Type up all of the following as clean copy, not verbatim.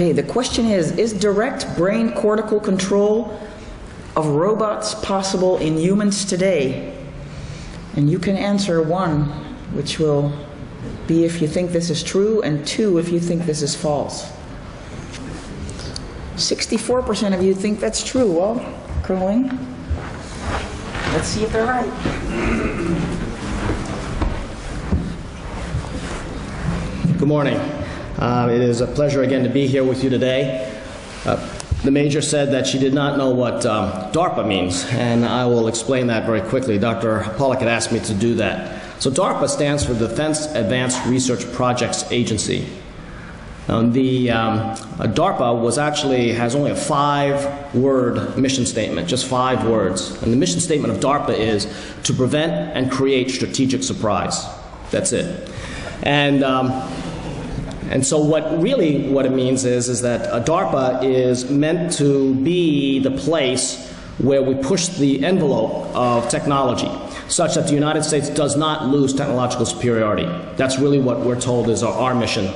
Okay, the question is direct brain cortical control of robots possible in humans today? And you can answer 1, which will be if you think this is true, and 2, if you think this is false. 64% of you think that's true. Well, Curling, let's see if they're right. Good morning. It is a pleasure again to be here with you today. The major said that she did not know what DARPA means, and I will explain that very quickly. Dr. Pollack had asked me to do that. So DARPA stands for Defense Advanced Research Projects Agency. The DARPA has only a 5-word mission statement, just 5 words. And the mission statement of DARPA is to prevent and create strategic surprise. That's it. And so what it means is that DARPA is meant to be the place where we push the envelope of technology such that the United States does not lose technological superiority. That's really what we're told is our mission.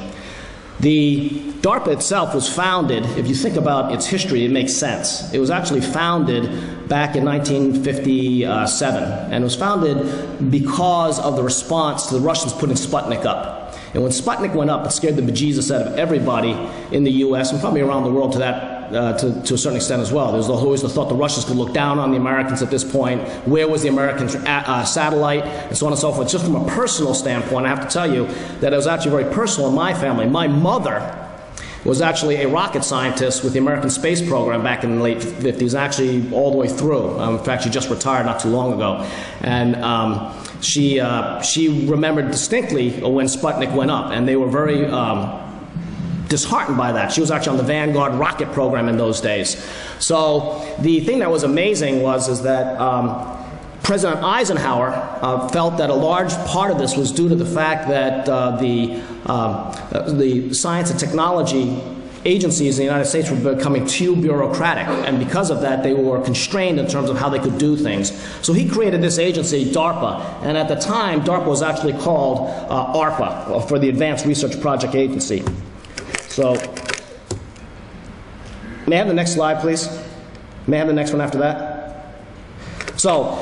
The DARPA itself was founded, if you think about its history, it makes sense. It was actually founded back in 1957, and it was founded because of the response to the Russians putting Sputnik up. And when Sputnik went up, it scared the bejesus out of everybody in the U.S. and probably around the world to a certain extent as well. There's always the thought the Russians could look down on the Americans at this point. Where was the American satellite? And so on and so forth. Just from a personal standpoint, I have to tell you that it was actually very personal in my family. My mother was actually a rocket scientist with the American space program back in the late 50s, actually all the way through. In fact, she just retired not too long ago. And she remembered distinctly when Sputnik went up, and they were very disheartened by that. She was actually on the Vanguard rocket program in those days. So the thing that was amazing is that President Eisenhower felt that a large part of this was due to the fact that the science and technology agencies in the United States were becoming too bureaucratic, and because of that they were constrained in terms of how they could do things. So he created this agency, DARPA, and at the time DARPA was actually called ARPA, for the Advanced Research Project Agency. So, may I have the next slide, please? May I have the next one after that? So,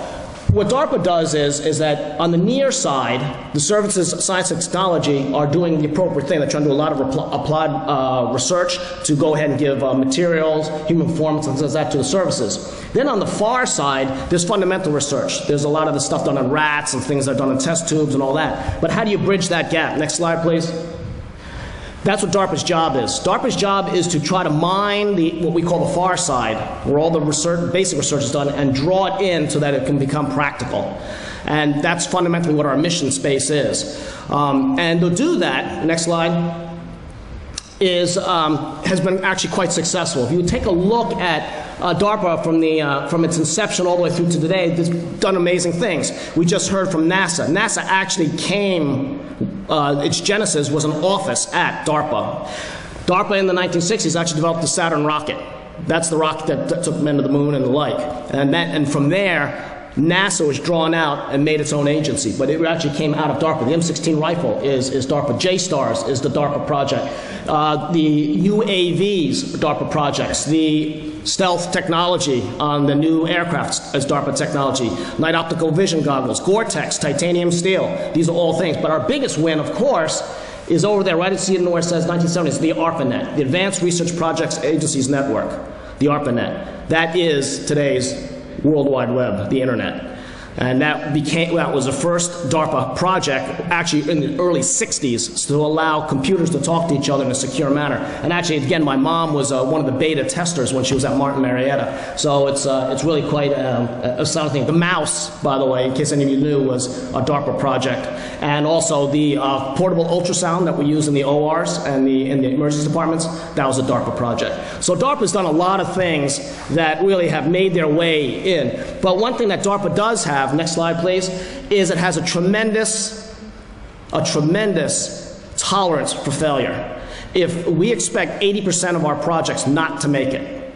what DARPA does is that on the near side, the services, science and technology are doing the appropriate thing. They're trying to do a lot of applied research to go ahead and give materials, human performance, and that to the services. Then on the far side, there's fundamental research. There's a lot of the stuff done on rats and things that are done in test tubes and all that. But how do you bridge that gap? Next slide, please. That's what DARPA's job is. DARPA's job is to try to mine what we call the far side, where all the research, basic research is done, and draw it in so that it can become practical. And that's fundamentally what our mission space is. And to do that, next slide, has been actually quite successful. If you take a look at DARPA from its inception all the way through to today, it's done amazing things. We just heard from NASA. NASA actually its genesis was an office at DARPA. DARPA in the 1960s actually developed the Saturn rocket. That's the rocket that took men to the moon and the like. And from there, NASA was drawn out and made its own agency, but it actually came out of DARPA. The M16 rifle is DARPA. JSTARS is the DARPA project. The UAVs, DARPA projects. The stealth technology on the new aircraft is DARPA technology. Night optical vision goggles, Gore-Tex, titanium steel. These are all things. But our biggest win, of course, is over there, right at see it where it says 1970s, the ARPANET, the Advanced Research Projects Agencies Network, the ARPANET. That is today's World Wide Web, the Internet. And that was the first DARPA project, actually in the early 60s, to allow computers to talk to each other in a secure manner. And actually, again, my mom was one of the beta testers when she was at Martin Marietta. So it's really quite something. The mouse, by the way, in case any of you knew, was a DARPA project. And also the portable ultrasound that we use in the ORs and in the emergency departments, that was a DARPA project. So DARPA's done a lot of things that really have made their way in. But one thing that DARPA does have, next slide please, is it has a tremendous tolerance for failure. If we expect 80% of our projects not to make it,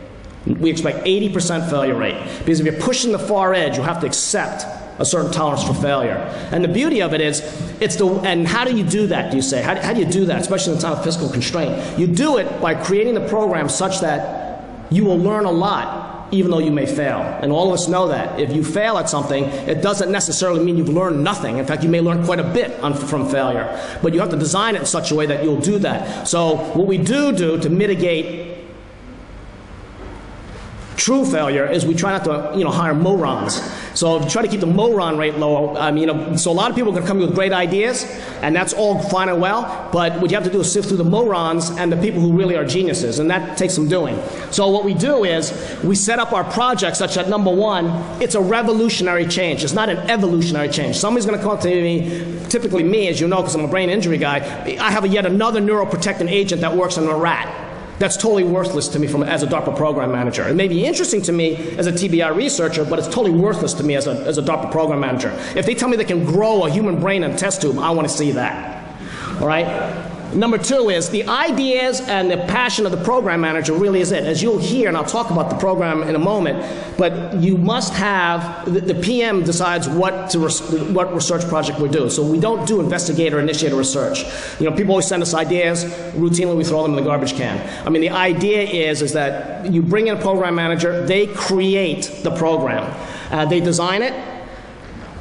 we expect 80% failure rate. Because if you're pushing the far edge, you have to accept a certain tolerance for failure. And the beauty of it is, and how do you do that, do you say? How do you do that, especially in the time of fiscal constraint? You do it by creating the program such that you will learn a lot, even though you may fail. And all of us know that. If you fail at something, it doesn't necessarily mean you've learned nothing. In fact, you may learn quite a bit from failure. But you have to design it in such a way that you'll do that. So what we do to mitigate true failure is we try not to, hire morons. So try to keep the moron rate low. So a lot of people are going to come with great ideas, and that's all fine and well, but what you have to do is sift through the morons and the people who really are geniuses, and that takes some doing. So what we do is we set up our project such that, number one, it's a revolutionary change. It's not an evolutionary change. Somebody's going to come up to me, typically me, as you know, because I'm a brain injury guy. I have yet another neuroprotectant agent that works on a rat. That's totally worthless to me as a DARPA program manager. It may be interesting to me as a TBI researcher, but it's totally worthless to me as a DARPA program manager. If they tell me they can grow a human brain in a test tube, I want to see that. All right? Number two is the ideas and the passion of the program manager really is it. As you'll hear, and I'll talk about the program in a moment, but you must have, the PM decides what research project we do. So we don't do investigator-initiated research. People always send us ideas. Routinely, we throw them in the garbage can. The idea is that you bring in a program manager. They create the program. They design it.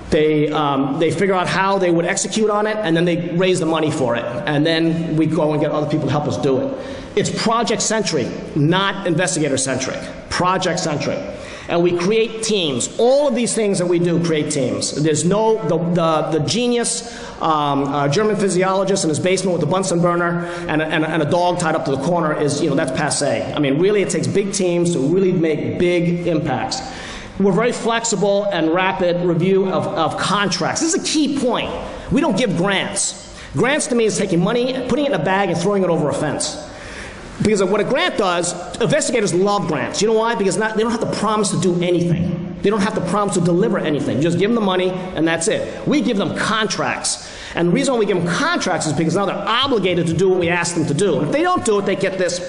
They figure out how they would execute on it, and then they raise the money for it. And then we go and get other people to help us do it. It's project-centric, not investigator-centric. Project-centric. And we create teams. All of these things that we do create teams. There's the genius German physiologist in his basement with a Bunsen burner and a dog tied up to the corner is, that's passé. Really it takes big teams to really make big impacts. We're very flexible and rapid review of contracts. This is a key point. We don't give grants. Grants to me is taking money, putting it in a bag, and throwing it over a fence. Because what a grant does, investigators love grants. You know why? Because they don't have to promise to do anything. They don't have to promise to deliver anything. You just give them the money, and that's it. We give them contracts. And the reason why we give them contracts is because now they're obligated to do what we ask them to do. And if they don't do it, they get this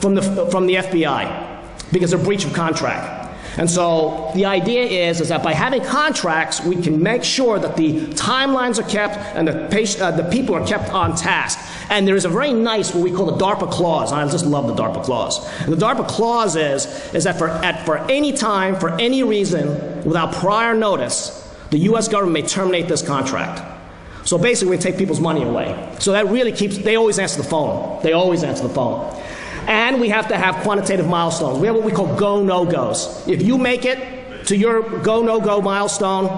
from the FBI because of breach of contract. And so the idea is that by having contracts, we can make sure that the timelines are kept and the people are kept on task. And there is a very nice, what we call the DARPA clause. I just love the DARPA clause. And the DARPA clause is that for any time, for any reason, without prior notice, the U.S. government may terminate this contract. So basically, we take people's money away. So that really they always answer the phone. They always answer the phone. And we have to have quantitative milestones. We have what we call go, no-goes. If you make it to your go, no-go milestone,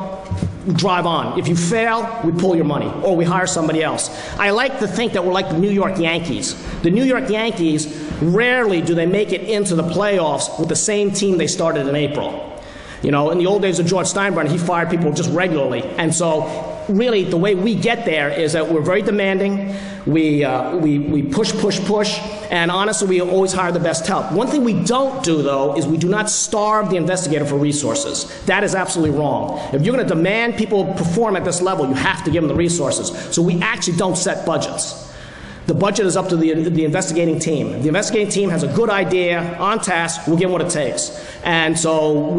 drive on. If you fail, we pull your money, or we hire somebody else. I like to think that we're like the New York Yankees. The New York Yankees, rarely do they make it into the playoffs with the same team they started in April. In the old days of George Steinbrenner, he fired people just regularly. And so really the way we get there is that we're very demanding. We push, and honestly, we always hire the best help. One thing we don't do, though, is we do not starve the investigator for resources. That is absolutely wrong. If you're going to demand people perform at this level, you have to give them the resources. So we actually don't set budgets. The budget is up to the investigating team. If the investigating team has a good idea on task, we'll give them what it takes. And so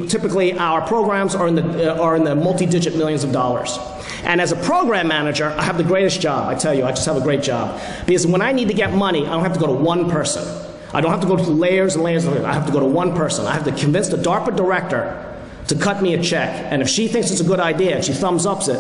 typically our programs are in the multi-digit millions of dollars. And as a program manager, I have the greatest job. I tell you, I just have a great job. Because when I need to get money, I don't have to go to one person. I don't have to go through layers and layers and layers. I have to go to one person. I have to convince the DARPA director to cut me a check. And if she thinks it's a good idea and she thumbs ups it,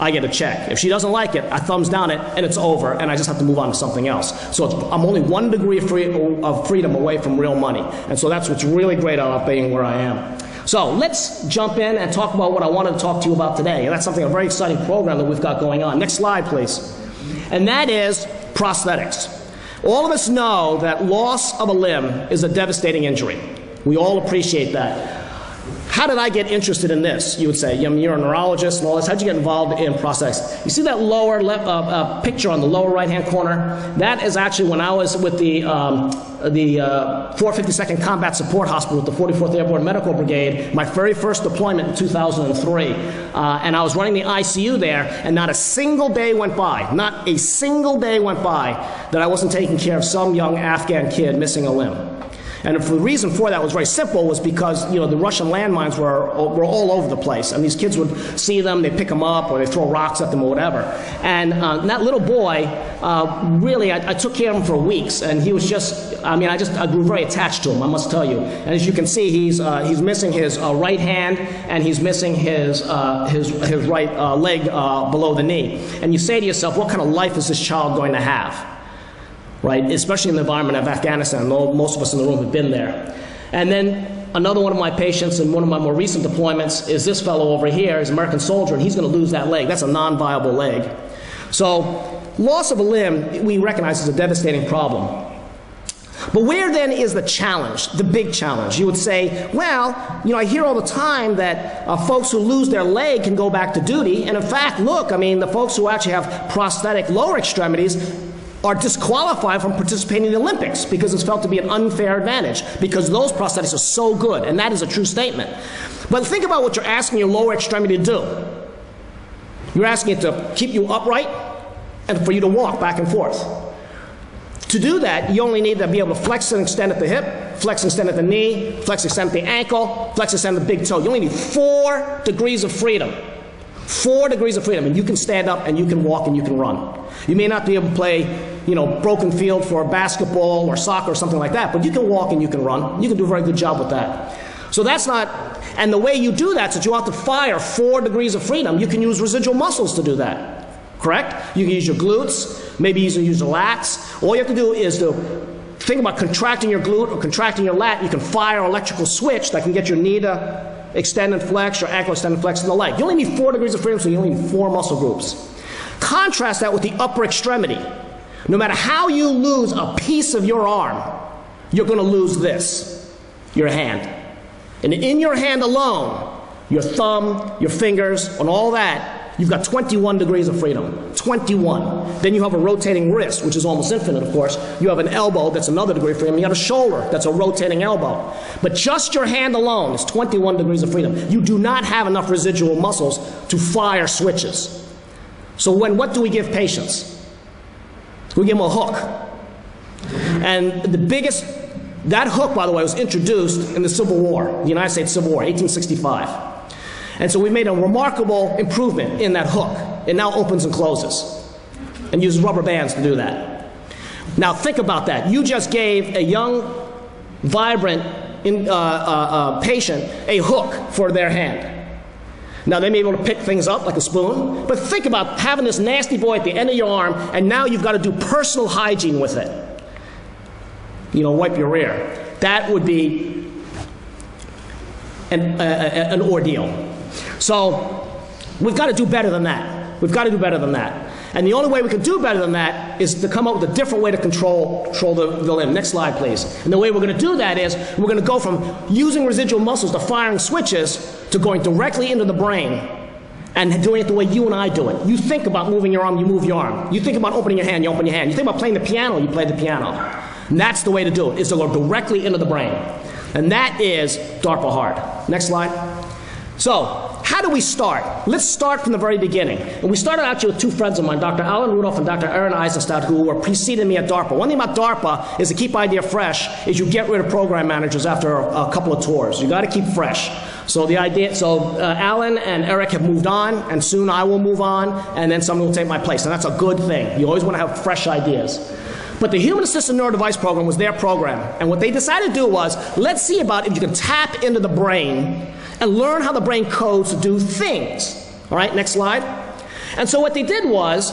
I get a check. If she doesn't like it, I thumbs down it, and it's over, and I just have to move on to something else. So I'm only 1 degree of freedom away from real money. And so that's what's really great about being where I am. So let's jump in and talk about what I wanted to talk to you about today. And that's a very exciting program that we've got going on. Next slide, please. And that is prosthetics. All of us know that loss of a limb is a devastating injury. We all appreciate that. How did I get interested in this? You would say, you're a neurologist and all this. How'd you get involved in prosthetics? You see that lower picture on the lower right-hand corner? That is actually when I was with the 452nd Combat Support Hospital with the 44th Airborne Medical Brigade, my very first deployment in 2003. And I was running the ICU there, and not a single day went by, that I wasn't taking care of some young Afghan kid missing a limb. And the reason for that was very simple, was because, you know, the Russian landmines were all over the place, and these kids would see them, they pick them up, or they throw rocks at them or whatever. And that little boy, really, I took care of him for weeks, and he was just, I mean, I grew very attached to him, I must tell you. And as you can see, he's missing his right hand, and he's missing his right leg below the knee. And you say to yourself, what kind of life is this child going to have? Right, especially in the environment of Afghanistan. Most of us in the room have been there. And then another one of my patients in one of my more recent deployments is this fellow over here. He's an American soldier, and he's going to lose that leg. That's a non-viable leg. So loss of a limb, we recognize, is a devastating problem. But where then is the challenge, the big challenge? You would say, well, you know, I hear all the time that folks who lose their leg can go back to duty. And in fact, look, I mean, the folks who actually have prosthetic lower extremities are disqualified from participating in the Olympics because it's felt to be an unfair advantage because those prosthetics are so good, and that is a true statement. But think about what you're asking your lower extremity to do. You're asking it to keep you upright and for you to walk back and forth. To do that, you only need to be able to flex and extend at the hip, flex and extend at the knee, flex and extend at the ankle, flex and extend at the big toe. You only need 4 degrees of freedom. 4 degrees of freedom, and you can stand up and you can walk and you can run. You may not be able to play, you know, broken field for basketball or soccer or something like that, but you can walk and you can run. You can do a very good job with that. So that's not, and the way you do that is that you have to fire 4 degrees of freedom. You can use residual muscles to do that, correct? You can use your glutes, maybe you can use your lats. All you have to do is to think about contracting your glute or contracting your lat. You can fire an electrical switch that can get your knee to extend and flex, your ankle extend and flex, and the leg. You only need 4 degrees of freedom, so you only need 4 muscle groups. Contrast that with the upper extremity. No matter how you lose a piece of your arm, you're going to lose this, your hand. And in your hand alone, your thumb, your fingers, and all that, you've got 21 degrees of freedom. 21. Then you have a rotating wrist, which is almost infinite, of course. You have an elbow, that's another degree of freedom. You have a shoulder, that's a rotating elbow. But just your hand alone is 21 degrees of freedom. You do not have enough residual muscles to fire switches. So what do we give patients? We give them a hook. And that hook, by the way, was introduced in the Civil War, the United States Civil War, 1865. And so we made a remarkable improvement in that hook. It now opens and closes and uses rubber bands to do that. Now think about that. You just gave a young, vibrant patient a hook for their hand. Now they may be able to pick things up like a spoon, but think about having this nasty boy at the end of your arm, and now you've got to do personal hygiene with it. You know, wipe your rear. That would be an ordeal. So we've got to do better than that. We've got to do better than that. And the only way we can do better than that is to come up with a different way to control the limb. Next slide, please. And the way we're going to do that is we're going to go from using residual muscles to firing switches to going directly into the brain and doing it the way you and I do it. You think about moving your arm, you move your arm. You think about opening your hand, you open your hand. You think about playing the piano, you play the piano. And that's the way to do it, is to go directly into the brain. And that is DARPA hard. Next slide. So, how do we start? Let's start from the very beginning. And we started actually with 2 friends of mine, Dr. Alan Rudolph and Dr. Aaron Eisenstadt, who were preceding me at DARPA. One thing about DARPA is to keep idea fresh is you get rid of program managers after a couple of tours. You got to keep fresh. So Alan and Eric have moved on, and soon I will move on, and then someone will take my place. And that's a good thing. You always want to have fresh ideas. But the Human Assisted Neurodevice Program was their program. And what they decided to do was, let's see about if you can tap into the brain and learn how the brain codes to do things. All right, next slide. And so what they did was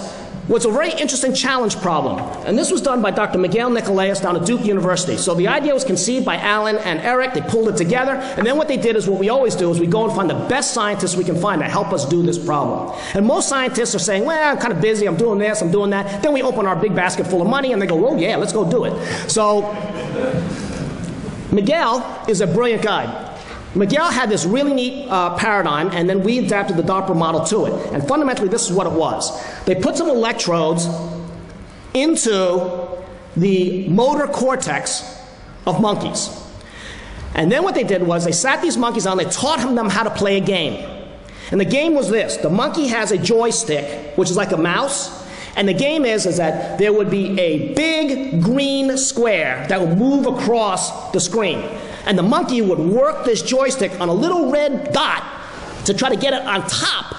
a very interesting challenge problem. And this was done by Dr. Miguel Nicoleas down at Duke University. So the idea was conceived by Alan and Eric. They pulled it together. And then what they did is what we always do is we go and find the best scientists we can find to help us do this problem. And most scientists are saying, well, I'm kind of busy. I'm doing this. I'm doing that. Then we open our big basket full of money and they go, oh, yeah, let's go do it. So Miguel is a brilliant guy. Miguel had this really neat paradigm, and then we adapted the DARPA model to it. And fundamentally, this is what it was. They put some electrodes into the motor cortex of monkeys. And then what they did was they sat these monkeys down, they taught them how to play a game. And the game was this. The monkey has a joystick, which is like a mouse, And the game is that there would be a big green square that would move across the screen. And the monkey would work this joystick on a little red dot to try to get it on top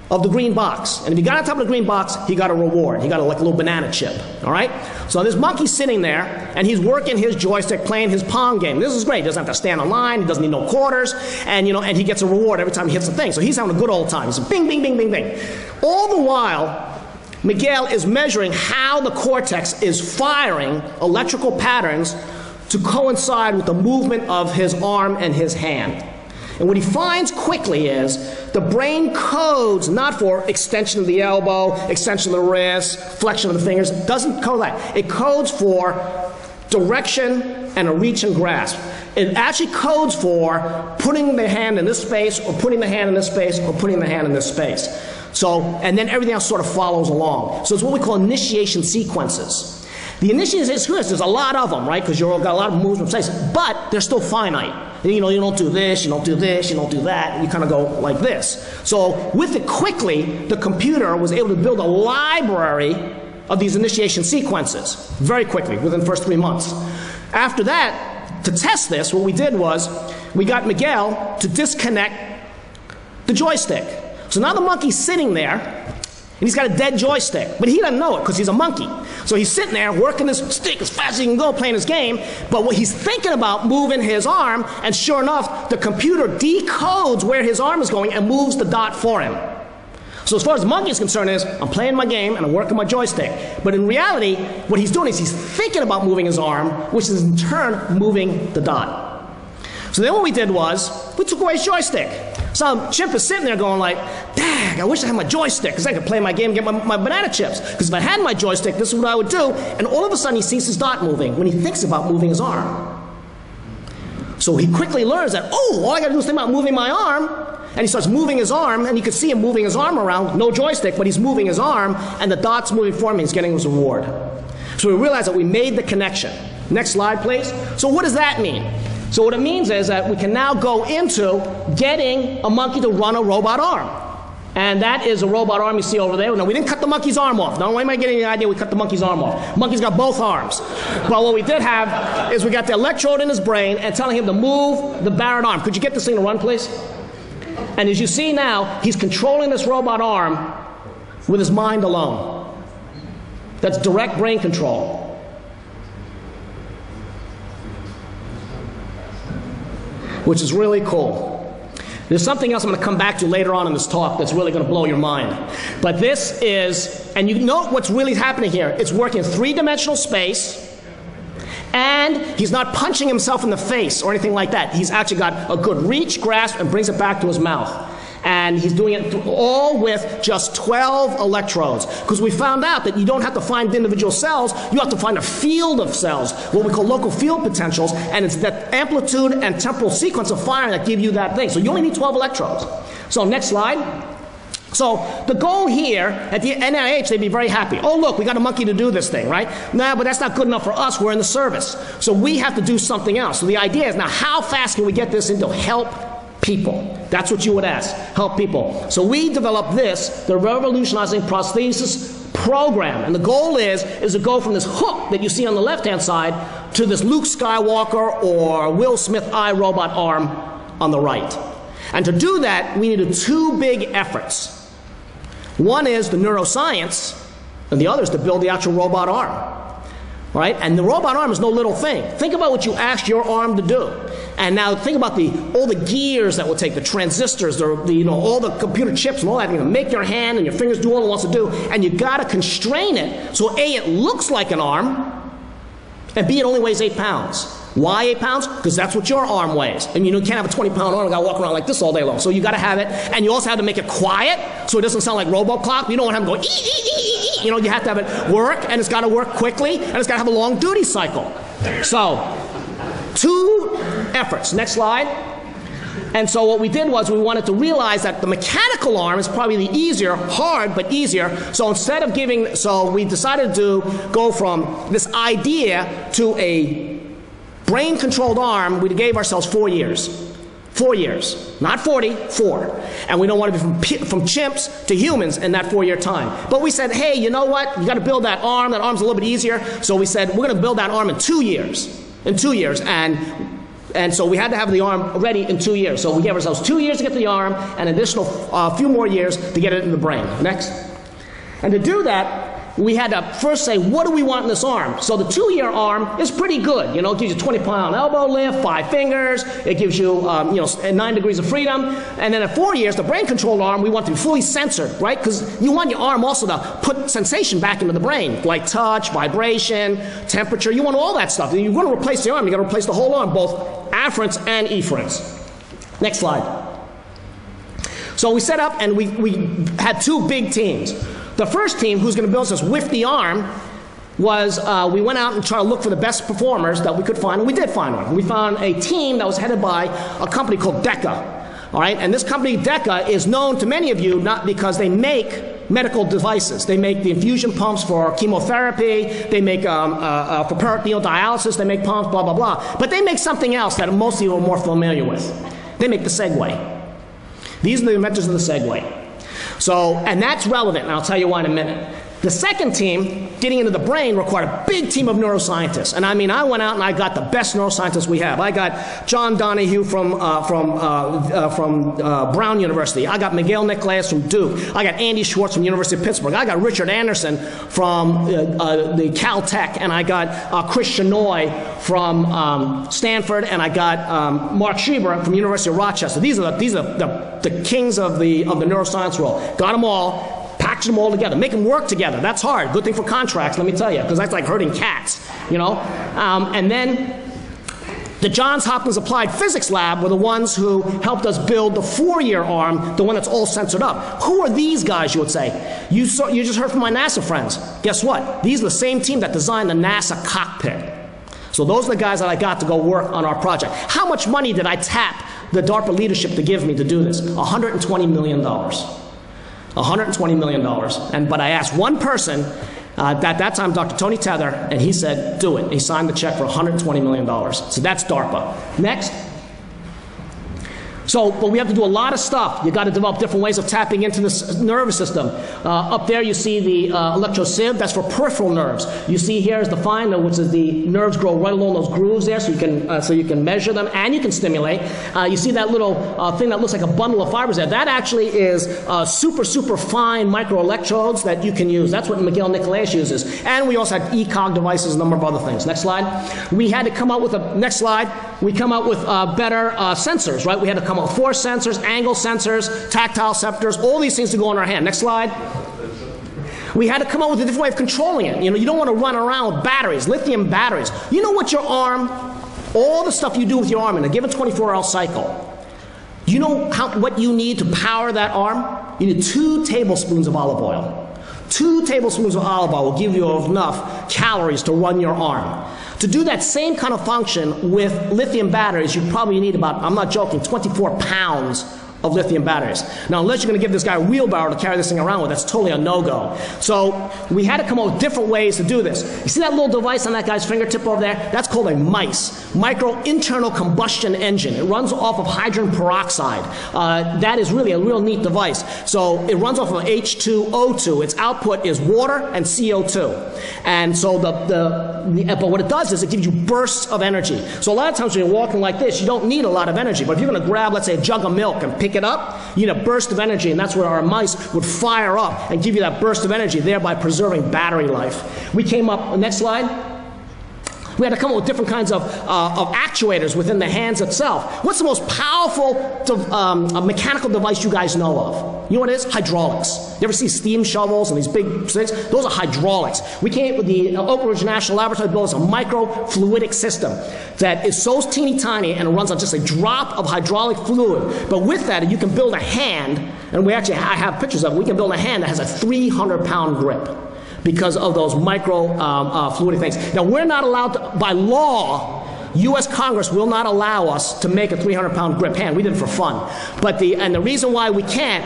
of the green box. And if he got on top of the green box, he got a reward. He got like a little banana chip, all right? So this monkey's sitting there, and he's working his joystick, playing his Pong game. This is great. He doesn't have to stand in line. He doesn't need no quarters. And, and he gets a reward every time he hits the thing. So he's having a good old time. He's bing, bing, bing, bing, bing. All the while, Miguel is measuring how the cortex is firing electrical patterns to coincide with the movement of his arm and his hand. And what he finds quickly is the brain codes not for extension of the elbow, extension of the wrist, flexion of the fingers. It doesn't code that. It codes for direction and a reach and grasp. It actually codes for putting the hand in this space, or putting the hand in this space, or putting the hand in this space. So, and then everything else sort of follows along. So it's what we call initiation sequences. The initiation sequences, there's a lot of them, right? Because you've got a lot of movements in place, but they're still finite. You don't do this, you don't do this, you don't do that, and you kind of go like this. So with it quickly, the computer was able to build a library of these initiation sequences very quickly, within the first 3 months. After that, to test this, what we did was we got Miguel to disconnect the joystick. So now the monkey's sitting there, and he's got a dead joystick, but he doesn't know it because he's a monkey. So he's sitting there working his stick as fast as he can go, playing his game, but what he's thinking about moving his arm, and sure enough, the computer decodes where his arm is going and moves the dot for him. So as far as the monkey is concerned is, I'm playing my game and I'm working my joystick. But in reality, what he's doing is he's thinking about moving his arm, which is in turn moving the dot. So then what we did was, we took away his joystick. So Chimp is sitting there going like, dang, I wish I had my joystick because I could play my game and get my banana chips. Because if I had my joystick, this is what I would do. And all of a sudden he sees his dot moving when he thinks about moving his arm. So he quickly learns that, oh, all I got to do is think about moving my arm. And he starts moving his arm, and you can see him moving his arm around, no joystick, but he's moving his arm, and the dot's moving for him, and he's getting his reward. So we realized that we made the connection. Next slide, please. So what does that mean? So what it means is that we can now go into getting a monkey to run a robot arm. And that is a robot arm you see over there. Now, we didn't cut the monkey's arm off. Now, anybody get any idea we cut the monkey's arm off? Monkey's got both arms. But what we did have is we got the electrode in his brain and telling him to move the Barrett arm. Could you get this thing to run, please? And as you see now, he's controlling this robot arm with his mind alone. That's direct brain control. Which is really cool. There's something else I'm going to come back to later on in this talk that's really going to blow your mind. But this is, and you know what's really happening here. It's working in three-dimensional space, and he's not punching himself in the face or anything like that. He's actually got a good reach, grasp, and brings it back to his mouth. And he's doing it all with just 12 electrodes. Because we found out that you don't have to find individual cells, you have to find a field of cells, what we call local field potentials, and it's that amplitude and temporal sequence of firing that give you that thing. So you only need 12 electrodes. So next slide. So the goal here, at the NIH, they'd be very happy. Oh, look, we got a monkey to do this thing, right? No, but that's not good enough for us. We're in the service. So we have to do something else. So the idea is, now how fast can we get this into help people? That's what you would ask, help people. So we developed this, the Revolutionizing Prosthesis Program. And the goal is to go from this hook that you see on the left-hand side to this Luke Skywalker or Will Smith iRobot arm on the right. And to do that, we needed two big efforts. One is the neuroscience, and the other is to build the actual robot arm. Right? And the robot arm is no little thing. Think about what you asked your arm to do. And now think about all the gears that will take, the transistors, all the computer chips and all that, make your hand and your fingers do all it wants to do. And you got to constrain it so A, it looks like an arm, and B, it only weighs 8 pounds. Why 8 pounds? Because that's what your arm weighs. And you can't have a 20-pound arm and got to walk around like this all day long. So you got to have it, and you also have to make it quiet so it doesn't sound like RoboCop. You don't want to have it go ee. You have to have it work, and it's got to work quickly, and it's got to have a long duty cycle. So, two efforts. Next slide. And so what we did was we wanted to realize that the mechanical arm is probably the easier, hard but easier. So instead of so we decided to go from this idea to a brain-controlled arm. We gave ourselves 4 years. 4 years. Not 40, 4. And we don't want to be from chimps to humans in that 4-year time. But we said, hey, you know what? You got to build that arm. That arm's a little bit easier. So we said, we're going to build that arm in 2 years. In 2 years. And so we had to have the arm ready in 2 years. So we gave ourselves 2 years to get the arm and an additional few more years to get it in the brain. Next. And to do that, we had to first say, what do we want in this arm? So the 2-year arm is pretty good. You know, it gives you 20-pound elbow lift, 5 fingers. It gives you, 9 degrees of freedom. And then at 4 years, the brain-controlled arm, we want to be fully censored, right? Because you want your arm also to put sensation back into the brain, like touch, vibration, temperature. You want all that stuff. If you want to replace the arm, you got to replace the whole arm, both afferents and efferents. Next slide. So we set up and we had 2 big teams. The first team, who's going to build us with the arm, was we went out and tried to look for the best performers that we could find, and we did find one. We found a team that was headed by a company called DECA. All right, and this company, DECA, is known to many of you not because they make medical devices. They make the infusion pumps for chemotherapy. They make for peritoneal dialysis. They make pumps, blah, blah, blah. But they make something else that most of you are more familiar with. They make the Segway. These are the inventors of the Segway. So, and that's relevant, and I'll tell you why in a minute. The second team, getting into the brain, required a big team of neuroscientists. And I mean, I went out and I got the best neuroscientists we have. I got John Donahue from Brown University. I got Miguel Nicolas from Duke. I got Andy Schwartz from University of Pittsburgh. I got Richard Anderson from the Caltech. And I got Chris Shenoy from Stanford. And I got Mark Schieber from University of Rochester. These are the kings of the neuroscience world. Got them all. Package them all together, make them work together. That's hard. Good thing for contracts, let me tell you, because that's like herding cats, you know. And then the Johns Hopkins Applied Physics Lab were the ones who helped us build the 4-year arm, the one that's all censored up. Who are these guys, you would say? You just heard from my NASA friends. Guess what? These are the same team that designed the NASA cockpit. So those are the guys that I got to go work on our project. How much money did I tap the DARPA leadership to give me to do this? $120 million. $120 million. But I asked one person, at that time, Dr. Tony Tether, and he said, do it. He signed the check for $120 million. So that's DARPA. Next. So, but we have to do a lot of stuff. You got to develop different ways of tapping into the nervous system. Up there you see the electrosieve. That's for peripheral nerves. You see here is the finder, which is the nerves grow right along those grooves there, so you can measure them and you can stimulate. You see that little thing that looks like a bundle of fibers there. That actually is super fine microelectrodes that you can use. That's what Miguel Nicolas uses. And we also had ECOG devices, a number of other things. Next slide. We had to come up with next slide. We come up with better sensors, right? We had to come up with force sensors, angle sensors, tactile sensors, all these things to go on our hand. Next slide. We had to come up with a different way of controlling it. You know, you don't want to run around with batteries, lithium batteries. You know what your arm, all the stuff you do with your arm in a given 24-hour cycle, you know what you need to power that arm? You need 2 tablespoons of olive oil. 2 tablespoons of olive oil will give you enough calories to run your arm. To do that same kind of function with lithium batteries, you probably need about, I'm not joking, 24 pounds of lithium batteries. Now, unless you're going to give this guy a wheelbarrow to carry this thing around with, that's totally a no-go. So we had to come up with different ways to do this. You see that little device on that guy's fingertip over there? That's called a MICE, Micro Internal Combustion Engine. It runs off of hydrogen peroxide. That is really a real neat device. So it runs off of H2O2. Its output is water and CO2. And so but what it does is it gives you bursts of energy. So a lot of times when you're walking like this, you don't need a lot of energy. But if you're going to grab, let's say, a jug of milk and pick it up, you need a burst of energy, and that's where our mice would fire up and give you that burst of energy, thereby preserving battery life. We came up, next slide. We had to come up with different kinds of actuators within the hands itself. What's the most powerful mechanical device you guys know of? You know what it is? Hydraulics. You ever see steam shovels and these big things? Those are hydraulics. We came up with the Oak Ridge National Laboratory to build us a microfluidic system that is so teeny tiny and it runs on just a drop of hydraulic fluid. But with that, you can build a hand, and I have pictures of it. We can build a hand that has a 300-pound grip, because of those fluidic things. Now, we're not allowed to, by law, U.S. Congress will not allow us to make a 300-pound grip hand. We did it for fun. But the reason why we can't,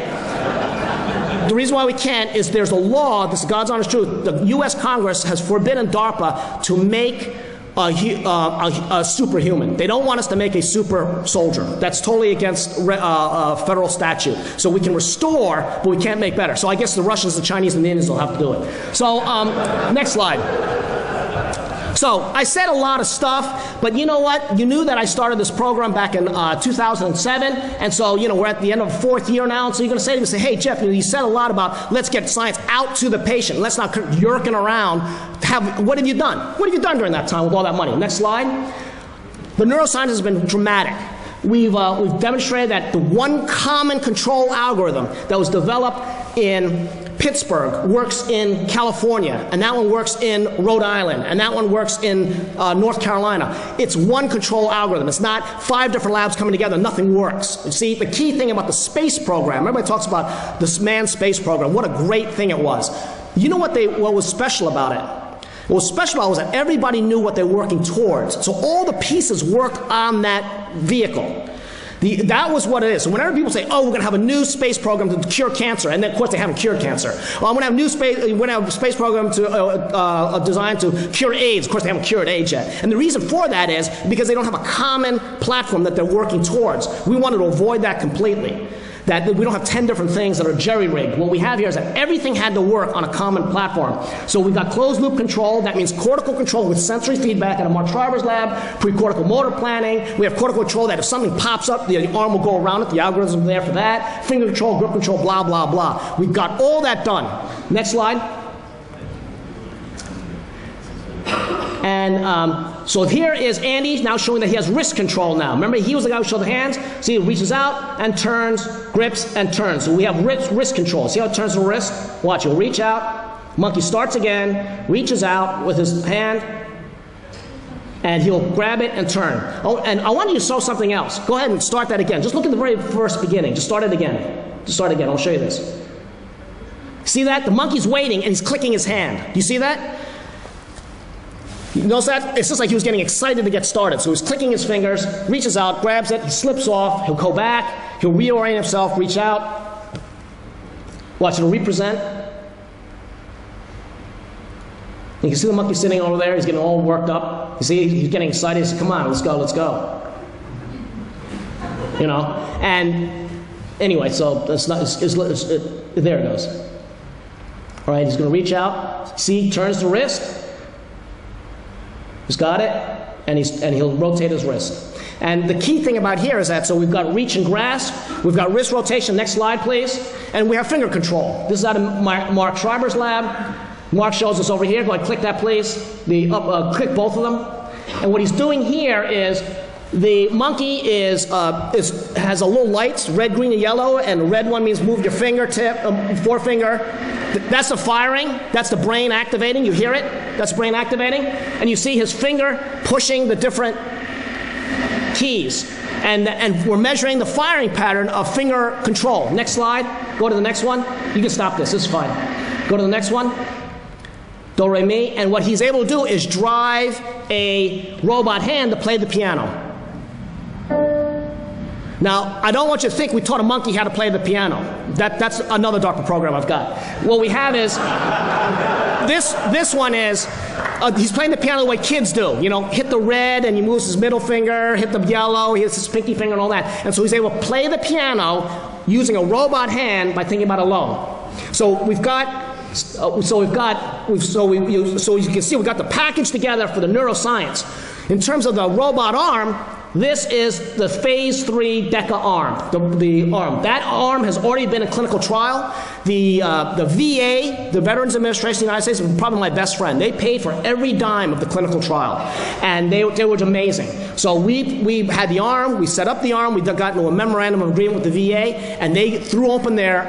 is there's a law, this is God's honest truth, the U.S. Congress has forbidden DARPA to make a superhuman. They don't want us to make a super soldier. That's totally against federal statute. So we can restore, but we can't make better. So I guess the Russians, the Chinese, and the Indians will have to do it. So next slide. So I said a lot of stuff, but you know what? You knew that I started this program back in 2007, and so we're at the end of the 4th year now, and so you're going to say to me, hey, Jeff, you said a lot about let's get science out to the patient. Let's not yerking around. What have you done? What have you done during that time with all that money? Next slide. The neuroscience has been dramatic. We've demonstrated that the one common control algorithm that was developed in Pittsburgh works in California, and that one works in Rhode Island, and that one works in North Carolina. It's one control algorithm. It's not 5 different labs coming together. Nothing works. You see, the key thing about the space program, everybody talks about this manned space program, what a great thing it was. You know what was special about it? What was special about it was that everybody knew what they were working towards. So all the pieces work on that vehicle. That was what it is. So whenever people say, oh, we're going to have a new space program to cure cancer, and then of course they haven't cured cancer. Well, I'm going to have a space program to designed to cure AIDS. Of course they haven't cured AIDS yet. And the reason for that is because they don't have a common platform that they're working towards. We wanted to avoid that completely. That we don't have 10 different things that are jerry-rigged. What we have here is that everything had to work on a common platform. So we've got closed-loop control. That means cortical control with sensory feedback in a Mark Schreiber's lab, pre-cortical motor planning. We have cortical control that if something pops up, the arm will go around it. The algorithm is there for that. Finger control, grip control, blah, blah, blah. We've got all that done. Next slide. And so here is Andy now showing that he has wrist control now. Remember, he was the guy who showed the hands. See, he reaches out and turns, grips and turns. So we have wrist control. See how it turns the wrist? Watch, he'll reach out. Monkey starts again, reaches out with his hand, and he'll grab it and turn. Oh, and I want you to show something else. Go ahead and start that again. Just look at the very first beginning. Just start it again. Just start again. I'll show you this. See that? The monkey's waiting and he's clicking his hand. Do you see that? You notice that? It's just like he was getting excited to get started. So he's clicking his fingers, reaches out, grabs it, he slips off, he'll go back, he'll reorient himself, reach out. Watch, it'll represent. You can see the monkey sitting over there, he's getting all worked up. You see, he's getting excited, he says, come on, let's go, let's go. And anyway, so it's not, there it goes. All right, he's going to reach out, see, turns the wrist. He's got it, and he'll rotate his wrist. And the key thing about here is that, so we've got reach and grasp, we've got wrist rotation, next slide please, and we have finger control. This is out of Mark Schreiber's lab. Mark shows us over here, go ahead, click that please, click both of them. And what he's doing here is, the monkey has a little lights, red, green, and yellow, and the red one means move your fingertip, forefinger. That's the firing, that's the brain activating, you hear it? That's brain activating. And you see his finger pushing the different keys. And we're measuring the firing pattern of finger control. Next slide, go to the next one. You can stop this is fine. Go to the next one. Do, re, mi. And what he's able to do is drive a robot hand to play the piano. Now, I don't want you to think we taught a monkey how to play the piano. That's another DARPA program I've got. What we have is, this one is, he's playing the piano the way kids do. Hit the red and he moves his middle finger, hit the yellow, he hits his pinky finger and all that. And so he's able to play the piano using a robot hand by thinking about it alone. So we've got, so you can see we've got the package together for the neuroscience. In terms of the robot arm, this is the phase 3 DECA arm, the arm. That arm has already been in clinical trial. The VA, the Veterans Administration of the United States, is probably my best friend. They paid for every dime of the clinical trial, and they were amazing. So we had the arm, we set up the arm, we got into a memorandum of agreement with the VA, and they threw open their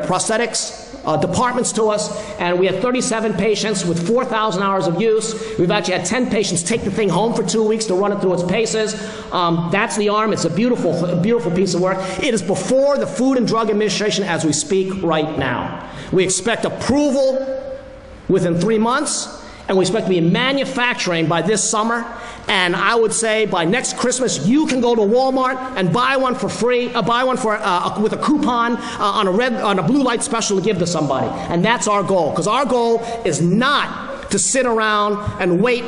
prosthetics departments to us, and we had 37 patients with 4,000 hours of use. We've actually had 10 patients take the thing home for 2 weeks to run it through its paces. That's the arm. It's a beautiful piece of work. It is before the Food and Drug Administration as we speak right now. We expect approval within 3 months, and we expect to be in manufacturing by this summer. And I would say by next Christmas, you can go to Walmart and buy one for free, buy one for with a coupon on a blue light special to give to somebody. And that's our goal, because our goal is not to sit around and wait.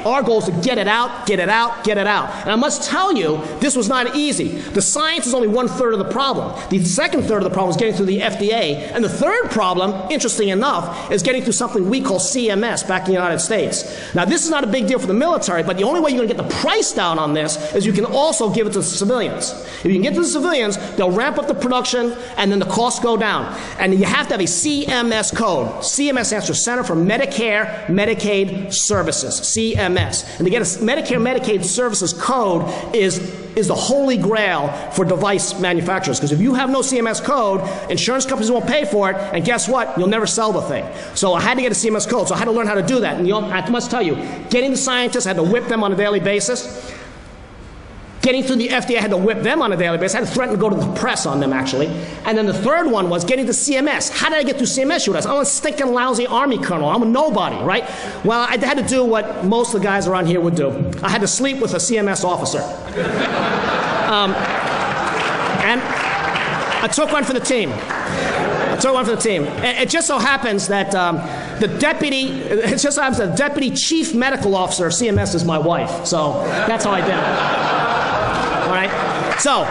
Our goal is to get it out, get it out, get it out. And I must tell you, this was not easy. The science is only 1/3 of the problem. The second third of the problem is getting through the FDA. And the third problem, interesting enough, is getting through something we call CMS back in the United States. Now, this is not a big deal for the military, but the only way you're going to get the price down on this is you can also give it to the civilians. If you can get to the civilians, they'll ramp up the production, and then the costs go down. And you have to have a CMS code. CMS stands for Center for Medicare Medicaid Services, CMS. And to get a Medicare Medicaid Services code is the holy grail for device manufacturers. Because if you have no CMS code, insurance companies won't pay for it, and guess what? You'll never sell the thing. So I had to get a CMS code, so I had to learn how to do that. And I must tell you, getting the scientists, I had to whip them on a daily basis. Getting through the FDA, I had to whip them on a daily basis. I had to threaten to go to the press on them, actually. And then the third one was getting to CMS. How did I get through CMS, you ask? I'm a stinking lousy Army colonel. I'm a nobody, right? Well, I had to do what most of the guys around here would do. I had to sleep with a CMS officer. And I took one for the team. It just so happens that the deputy chief medical officer of CMS is my wife. So that's how I did it. All right? So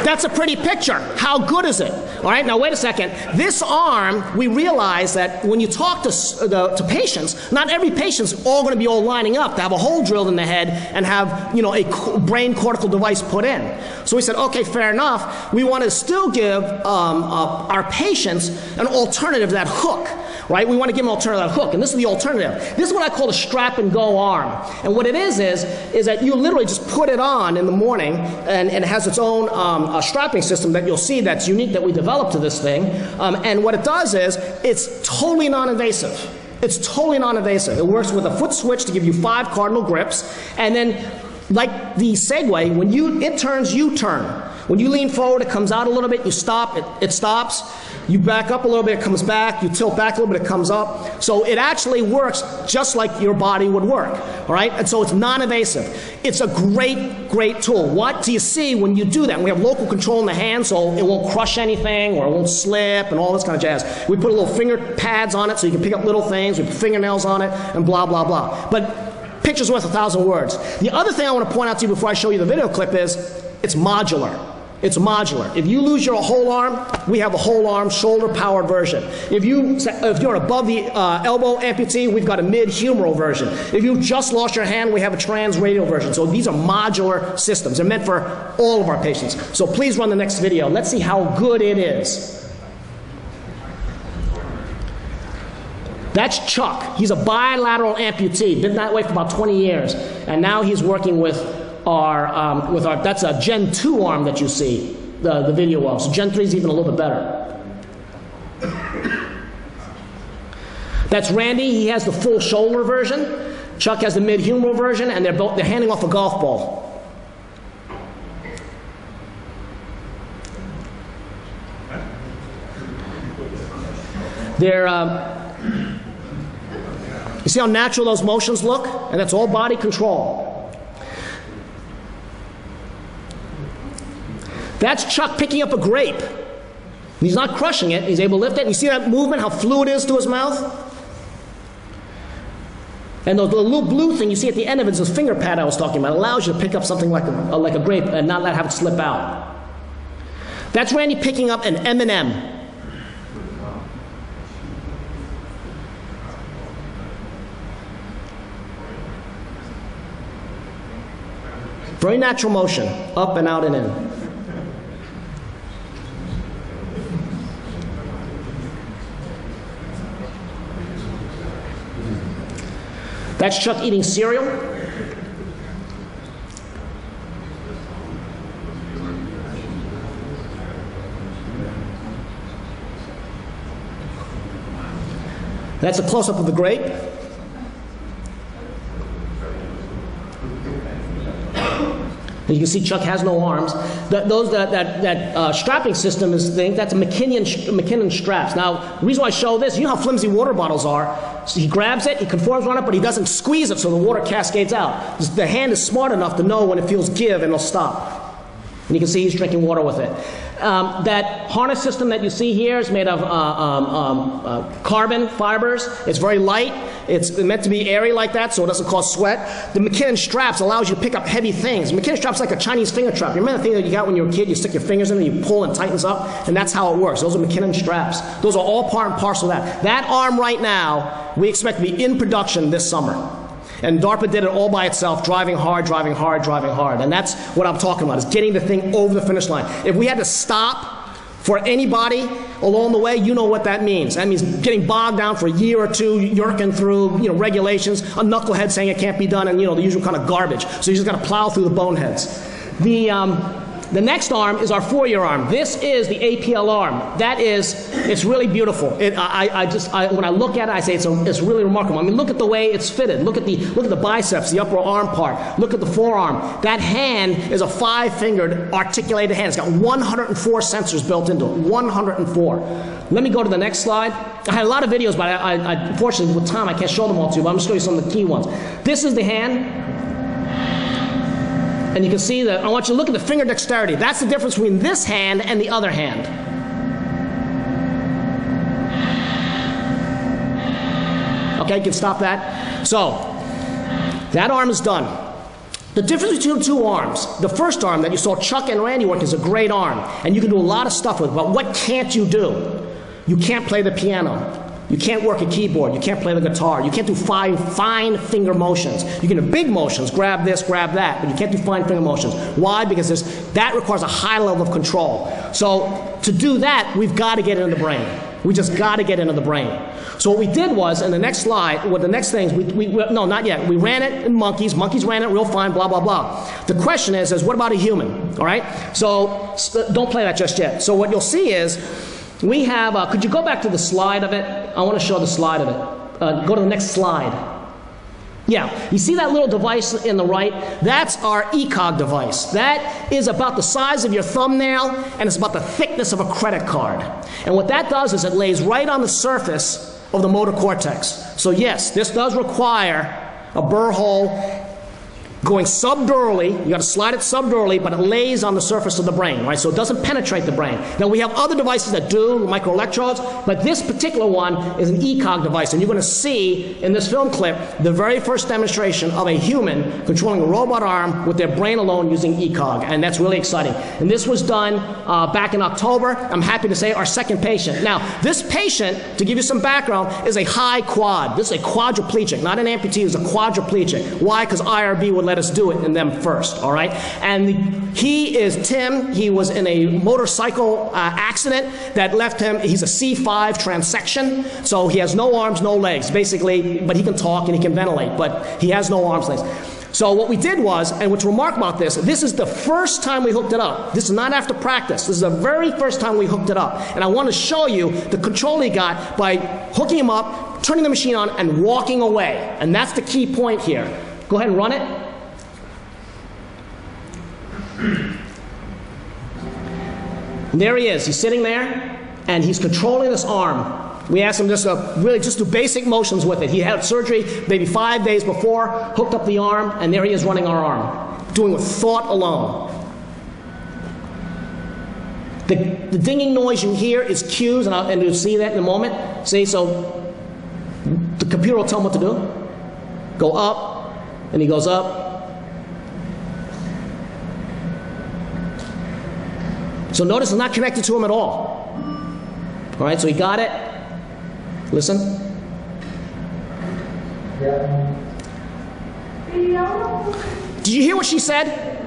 that's a pretty picture. How good is it? All right, now wait a second. This arm, we realize that when you talk to patients, not every patient's all going to be all lining up to have a hole drilled in the head and have, you know, a brain cortical device put in. So we said, okay, fair enough. We want to still give our patients an alternative to that hook. Right? We want to give them an alternative hook, and this is the alternative. This is what I call a strap-and-go arm. And what it is that you literally just put it on in the morning, and it has its own strapping system that you'll see that's unique that we developed to this thing. And what it does is it's totally non-invasive. It's totally non-invasive. It works with a foot switch to give you 5 cardinal grips, and then like the Segway, when it turns, you turn. When you lean forward, it comes out a little bit, you stop, it stops. You back up a little bit, it comes back. You tilt back a little bit, it comes up. So it actually works just like your body would work, all right? And so it's non-invasive. It's a great, great tool. What do you see when you do that? We have local control in the hand, so it won't crush anything or it won't slip and all this kind of jazz. We put little finger pads on it so you can pick up little things. We put fingernails on it and blah, blah, blah. But picture's worth 1,000 words. The other thing I want to point out to you before I show you the video clip is it's modular. It's modular. If you lose your whole arm, we have a whole arm, shoulder-powered version. If you're above the elbow amputee, we've got a mid-humeral version. If you've just lost your hand, we have a trans-radial version. So these are modular systems. They're meant for all of our patients. So please run the next video. Let's see how good it is. That's Chuck. He's a bilateral amputee. Been that way for about 20 years. And now he's working with that's a Gen 2 arm that you see the video of. So Gen 3 is even a little bit better. That's Randy. He has the full shoulder version. Chuck has the mid-humeral version, and they're handing off a golf ball. You see how natural those motions look? And that's all body control. That's Chuck picking up a grape. He's not crushing it. He's able to lift it. And you see that movement, how fluid it is to his mouth? And the little blue thing you see at the end of it is this finger pad I was talking about. It allows you to pick up something like a grape and not have it slip out. That's Randy picking up an M&M. Very natural motion, up and out and in. That's Chuck eating cereal. That's a close-up of the grape. And you can see Chuck has no arms. That strapping system that's a McKinnon straps. Now, the reason why I show this, you know how flimsy water bottles are. So he grabs it, he conforms on it, but he doesn't squeeze it so the water cascades out. The hand is smart enough to know when it feels give and it'll stop. And you can see he's drinking water with it. That harness system that you see here is made of carbon fibers. It's very light. It's meant to be airy like that, so it doesn't cause sweat. The McKinnon straps allows you to pick up heavy things. McKinnon straps like a Chinese finger trap. You remember the thing that you got when you were a kid? You stick your fingers in and you pull and it tightens up, and that's how it works. Those are McKinnon straps. Those are all part and parcel of that. That arm right now, we expect to be in production this summer. And DARPA did it all by itself, driving hard, driving hard, driving hard. And that's what I'm talking about, is getting the thing over the finish line. If we had to stop for anybody along the way, you know what that means. That means getting bogged down for a year or two, yerking through, regulations, a knucklehead saying it can't be done, and, the usual kind of garbage. So you just got to plow through the boneheads. The next arm is our four-year arm. This is the APL arm. It's really beautiful. When I look at it, I say it's really remarkable. I mean, look at the way it's fitted. Look at the biceps, the upper arm part. Look at the forearm. That hand is a 5-fingered articulated hand. It's got 104 sensors built into it. 104. Let me go to the next slide. I had a lot of videos, but unfortunately, with time, I can't show them all to you, but I'm going to show you some of the key ones. This is the hand. And you can see that, I want you to look at the finger dexterity. That's the difference between this hand and the other hand. Okay, you can stop that. So, that arm is done. The difference between the two arms, the first arm that you saw Chuck and Randy work is a great arm, and you can do a lot of stuff with it, but what can't you do? You can't play the piano. You can't work a keyboard. You can't play the guitar. You can't do fine finger motions. You can do big motions, grab this, grab that, but you can't do fine finger motions. Why? Because that requires a high level of control. So to do that, we've got to get it in the brain. We just got to get into the brain. So what we did was, in the next slide, the next things, no, not yet. We ran it in monkeys. Monkeys ran it real fine, blah, blah, blah. The question is what about a human? All right? So don't play that just yet. So what you'll see is, we have, could you go back to the slide of it? I want to show the slide of it. Go to the next slide. Yeah, you see that little device in the right? That's our ECOG device. That is about the size of your thumbnail, and it's about the thickness of a credit card. And what that does is it lays right on the surface of the motor cortex. So yes, this does require a burr hole going subdurally. You got to slide it subdurally, but it lays on the surface of the brain, right? So it doesn't penetrate the brain. Now we have other devices that do, microelectrodes, but this particular one is an ECOG device, and you're going to see in this film clip the very first demonstration of a human controlling a robot arm with their brain alone using ECOG, and that's really exciting. And this was done back in October. I'm happy to say our second patient. Now, this patient, to give you some background, is a high quad. This is a quadriplegic, not an amputee, it's a quadriplegic. Why? Because IRB would let us do it in them first, all right? And he is Tim. He was in a motorcycle accident that left him, he's a C5 transection, so he has no arms, no legs, basically, but he can talk and he can ventilate, but he has no arms, legs. So what we did was, and what's remarkable about this is the first time we hooked it up. This is not after practice. This is the very first time we hooked it up. And I want to show you the control he got by hooking him up, turning the machine on, and walking away. And that's the key point here. Go ahead and run it. And there he is. He's sitting there, and he's controlling this arm. We asked him just really just do basic motions with it. He had surgery maybe 5 days before, hooked up the arm, and there he is running our arm, doing with thought alone. The dinging noise you hear is cues, and you'll see that in a moment. See, so the computer will tell him what to do. Go up, and he goes up. So notice it's not connected to him at all. All right, so he got it. Listen. Did you hear what she said?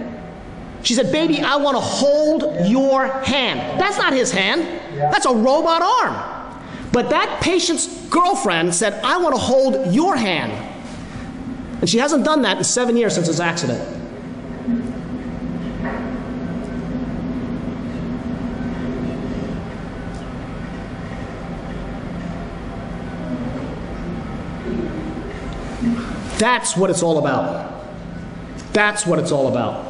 She said, "Baby, I want to hold your hand." That's not his hand. That's a robot arm. But that patient's girlfriend said, "I want to hold your hand." And she hasn't done that in 7 years since his accident. That's what it's all about. That's what it's all about.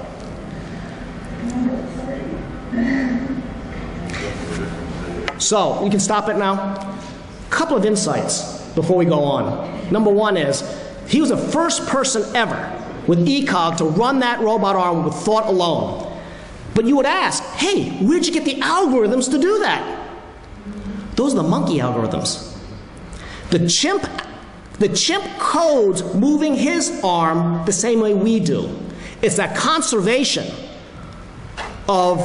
So, you can stop it now. A couple of insights before we go on. Number one is, he was the first person ever with ECOG to run that robot arm with thought alone. But you would ask, hey, where'd you get the algorithms to do that? Those are the monkey algorithms. The chimp codes moving his arm the same way we do. It's that conservation of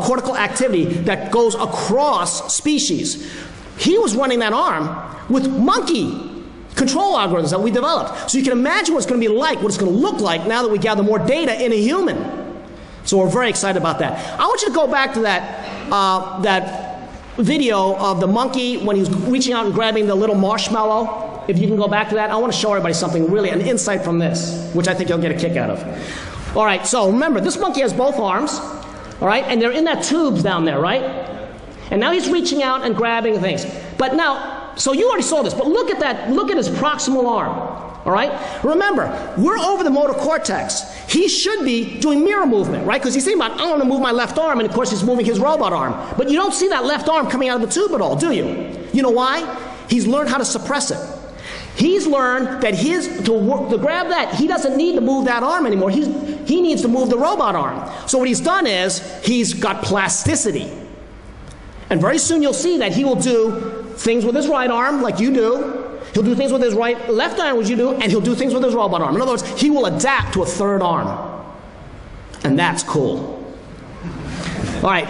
cortical activity that goes across species. He was running that arm with monkey control algorithms that we developed. So you can imagine what it's going to be like, what it's going to look like now that we gather more data in a human. So we're very excited about that. I want you to go back to that video of the monkey when he was reaching out and grabbing the little marshmallow. If you can go back to that, I want to show everybody something really, an insight from this, which I think you'll get a kick out of. All right, so remember, this monkey has both arms, all right, and they're in that tubes down there, right? And now he's reaching out and grabbing things. But now, so you already saw this, but look at that, look at his proximal arm, all right? Remember, we're over the motor cortex. He should be doing mirror movement, right? Because he's thinking about, I want to move my left arm, and of course he's moving his robot arm. But you don't see that left arm coming out of the tube at all, do you? You know why? He's learned how to suppress it. He's learned that to grab that, he doesn't need to move that arm anymore. He needs to move the robot arm. So what he's done is, he's got plasticity. And very soon you'll see that he will do things with his right arm, like you do. He'll do things with his left arm, which you do, and he'll do things with his robot arm. In other words, he will adapt to a third arm. And that's cool. All right,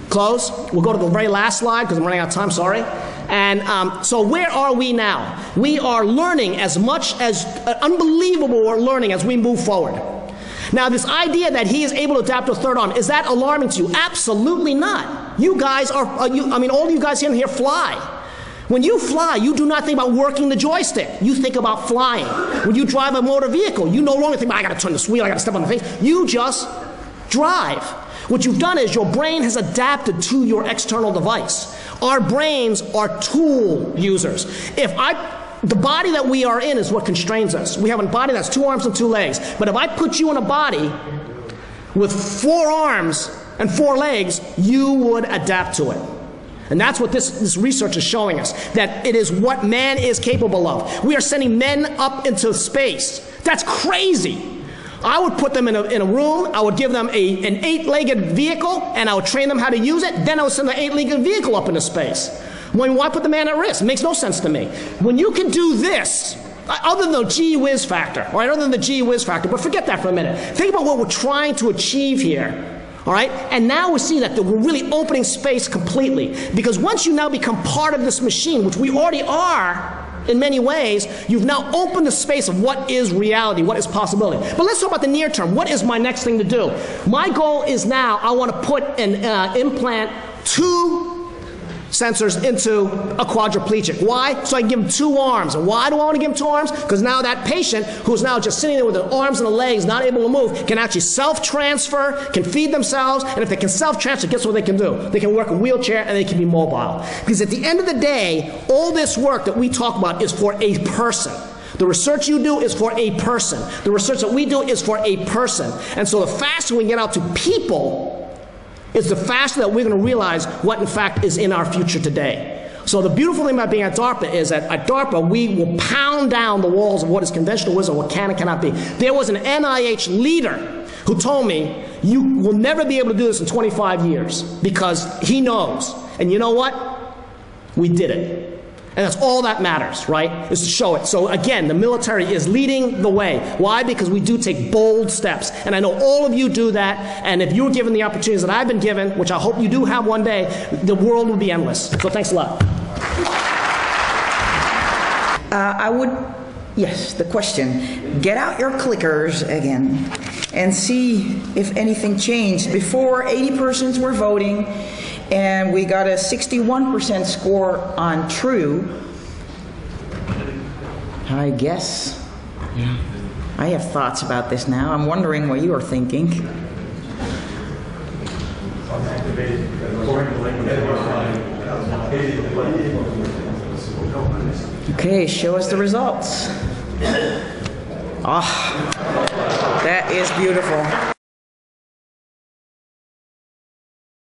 close. We'll go to the very last slide, because I'm running out of time, sorry. And so where are we now? We are learning as much as unbelievable learning as we move forward. Now, this idea that he is able to adapt to a third arm, is that alarming to you? Absolutely not. You guys are, all of you guys in here fly. When you fly, you do not think about working the joystick. You think about flying. When you drive a motor vehicle, you no longer think about, I got to turn this wheel, I got to step on the face. You just drive. What you've done is your brain has adapted to your external device. Our brains are tool users. The body that we are in is what constrains us. We have a body that's 2 arms and 2 legs. But if I put you in a body with 4 arms and 4 legs, you would adapt to it. And that's what this research is showing us, that it is what man is capable of. We are sending men up into space. That's crazy. I would put them in a room, I would give them an 8-legged vehicle, and I would train them how to use it, then I would send the 8-legged vehicle up into space. Why put the man at risk? It makes no sense to me. When you can do this, other than the gee whiz factor, all right, other than the gee whiz factor, but forget that for a minute. Think about what we're trying to achieve here, all right? And now we see that we're really opening space completely. Because once you now become part of this machine, which we already are in many ways, you've now opened the space of what is reality, what is possibility. But let's talk about the near term. What is my next thing to do? My goal is now I want to put an implant 2 sensors into a quadriplegic. Why? So I can give him 2 arms. And why do I want to give him 2 arms? Because now that patient who's now just sitting there with their arms and the legs, not able to move, can actually self-transfer, can feed themselves, and if they can self-transfer, guess what they can do? They can work a wheelchair and they can be mobile. Because at the end of the day, all this work that we talk about is for a person. The research you do is for a person. The research that we do is for a person. And so the faster we get out to people, is the faster that we're going to realize what in fact is in our future today. So the beautiful thing about being at DARPA is that at DARPA we will pound down the walls of what is conventional wisdom, what can and cannot be. There was an NIH leader who told me, you will never be able to do this in 25 years because he knows. And you know what? We did it. And that's all that matters, right, is to show it. So again, the military is leading the way. Why? Because we do take bold steps. And I know all of you do that. And if you were given the opportunities that I've been given, which I hope you do have one day, the world will be endless. So thanks a lot. Yes, the question. Get out your clickers again and see if anything changed. Before, 80 persons were voting. And we got a 61% score on true. I guess. Yeah. I have thoughts about this now. I'm wondering what you are thinking. Okay, show us the results. Ah, that is beautiful.